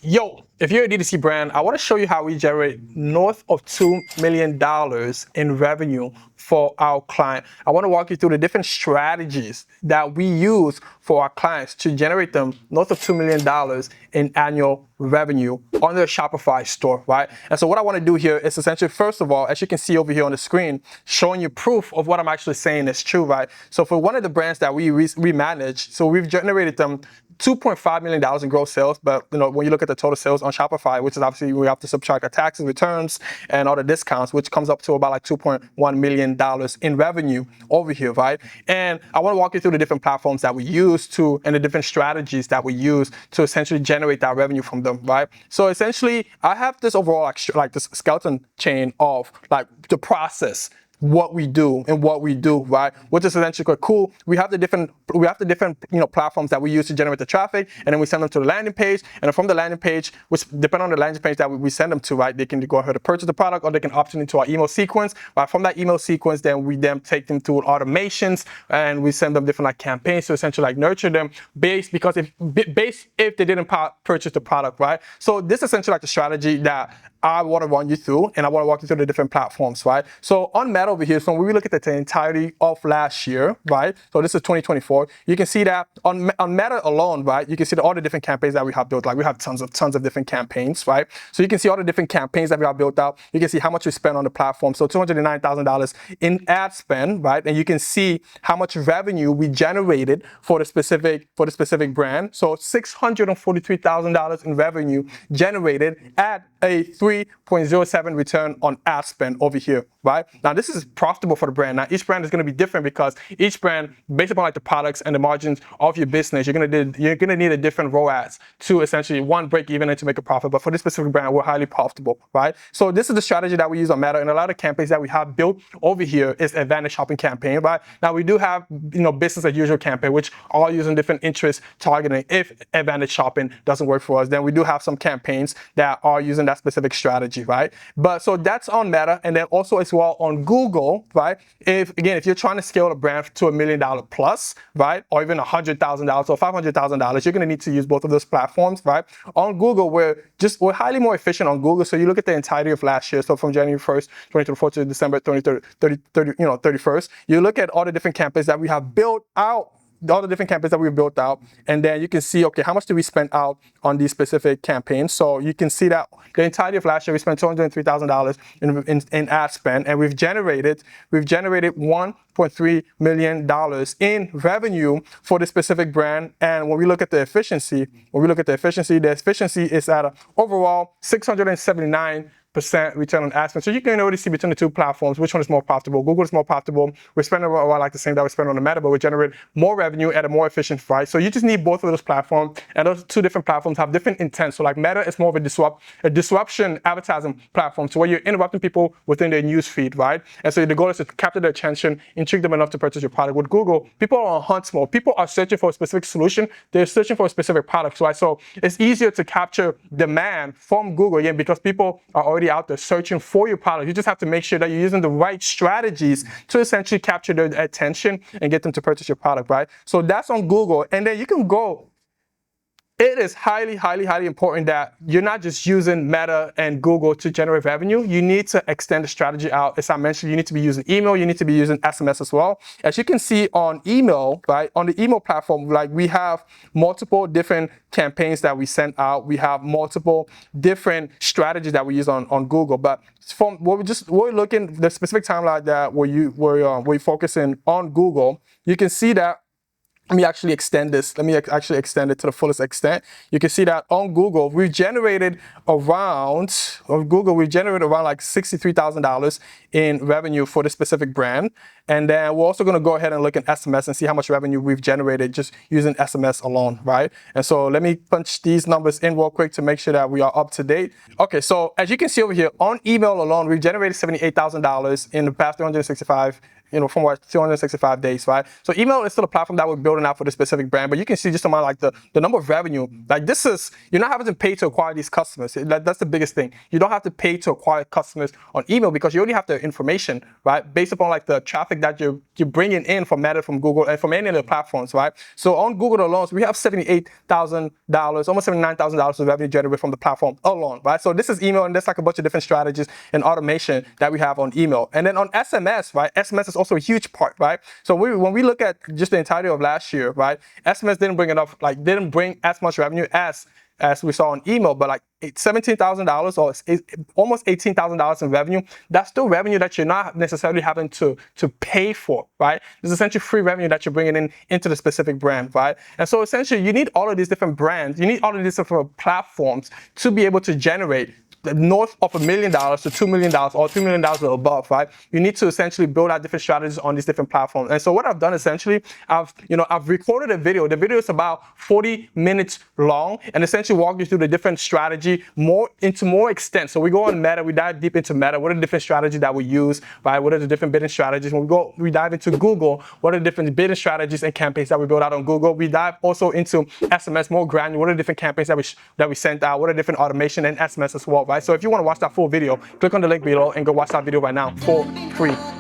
Yo, if you're a DTC brand, I want to show you how we generate north of $2 million in revenue for our client. I want to walk you through the different strategies that we use for our clients to generate them north of $2 million in annual revenue on their Shopify store, right? And so what I want to do here is essentially, first of all, as you can see over here on the screen, showing you proof of what I'm actually saying is true, right? So for one of the brands that we manage, so we've generated them $2.5 million in gross sales, but when you look at the total sales on Shopify, which is obviously we have to subtract the taxes, returns, and all the discounts, which comes up to about like $2.1 million in revenue over here, right? And I want to walk you through the different platforms that we use and the different strategies that we use to essentially generate that revenue from them, right? So essentially, I have this overall like this skeleton chain of like the process, what we do, right? Which is essentially quite cool. We have the different platforms that we use to generate the traffic, and then we send them to the landing page. And then from the landing page, which depending on the landing page that we send them to, right, they can go ahead and purchase the product, or they can opt into our email sequence. Right, from that email sequence, then we take them through automations, and we send them different like campaigns to essentially like nurture them based if they didn't purchase the product, right? So this is essentially like the strategy that I want to run you through, and I want to walk you through the different platforms, right? So on Meta over here, so when we look at the entirety of last year, right? So this is 2024. You can see that on Meta alone, right? You can see all the different campaigns that we have built. Like we have tons of different campaigns, right? So you can see all the different campaigns that we have built out. You can see how much we spent on the platform. So $209,000 in ad spend, right? And you can see how much revenue we generated for the specific brand. So $643,000 in revenue generated at a 3.07 return on ad spend over here, right? Now this is profitable for the brand. Now each brand is going to be different because each brand, based upon like the products and the margins of your business, you're gonna need a different ROAS to essentially break even and to make a profit. But for this specific brand, we're highly profitable, right? So this is the strategy that we use on Meta, and a lot of campaigns that we have built over here is Advantage Shopping campaign, right? Now we do have business as usual campaign, which are using different interest targeting. If Advantage Shopping doesn't work for us, then we do have some campaigns that are using that specific strategy, right? But so that's on Meta, and then also as well on Google, right? If you're trying to scale a brand to $1 million plus, right, or even $100,000 or $500,000, you're going to need to use both of those platforms, right? On Google, we're highly more efficient on Google. So you look at the entirety of last year, so from January 1st, 2024 to December 31st, you look at all the different campaigns that we have built out. All the different campaigns that we've built out, and then you can see, okay, how much did we spend out on these specific campaigns? So you can see that the entirety of last year we spent $203,000 in ad spend, and we've generated $1.3 million in revenue for this specific brand. And when we look at the efficiency, the efficiency is at an overall 679% return on ad spend. So you can already see between the two platforms which one is more profitable. Google is more profitable. We're spending around like the same that we spend on the Meta, but we generate more revenue at a more efficient price. So you just need both of those platforms, and those two different platforms have different intents. So like Meta is more of a disruption advertising platform, so where you're interrupting people within their news feed, right? And so the goal is to capture their attention, intrigue them enough to purchase your product. With Google, people are on hunt mode. People are searching for a specific solution. They're searching for a specific product, right? So it's easier to capture demand from Google, again, because people are already out there searching for your product. You just have to make sure that you're using the right strategies to essentially capture their attention and get them to purchase your product, right? So that's on Google. And then you can go. It is highly, highly, highly important that you're not just using Meta and Google to generate revenue. You need to extend the strategy out. As I mentioned, you need to be using email. You need to be using SMS as well. As you can see on email, right, on the email platform, like we have multiple different campaigns that we send out. We have multiple different strategies that we use on Google. But from we're looking the specific timeline that we're focusing on Google, you can see that. Let me actually extend this. Let me actually extend it to the fullest extent. You can see that on Google, we've generated around like $63,000 in revenue for this specific brand. And then we're also going to go ahead and look at SMS and see how much revenue we've generated just using SMS alone, right? And so let me punch these numbers in real quick to make sure that we are up to date. Okay, so as you can see over here, on email alone, we've generated $78,000 in the past 365 from what 265 days, right? So email is still a platform that we're building out for the specific brand, but you can see just amount like the number of revenue. Like this is, you're not having to pay to acquire these customers. That's the biggest thing. You don't have to pay to acquire customers on email because you already have the information, right? Based upon like the traffic that you're bringing in from Meta, from Google, and from any of the platforms, right? So on Google alone, we have $78,000, almost $79,000 of revenue generated from the platform alone, right? So this is email, and there's like a bunch of different strategies and automation that we have on email. And then on SMS, right? SMS is also a huge part, right? So when we look at just the entirety of last year, right? SMS didn't bring as much revenue as we saw on email, but like $17,000 or almost $18,000 in revenue. That's still revenue that you're not necessarily having to pay for, right? It's essentially free revenue that you're bringing into the specific brand, right? And so essentially you need all of these different brands, you need all of these different platforms to be able to generate north of $1 million to $2 million or $3 million or above, right? You need to essentially build out different strategies on these different platforms. And so what I've done essentially, I've recorded a video. The video is about 40 minutes long and essentially walk you through the different strategy more extent. So we go on Meta, we dive deep into Meta. What are the different strategies that we use, right? What are the different bidding strategies? When we dive into Google, what are the different bidding strategies and campaigns that we build out on Google? We dive also into SMS, more granular. What are the different campaigns that we sent out? What are different automation and SMS as well, right? So if you want to watch that full video, click on the link below and go watch that video right now for free.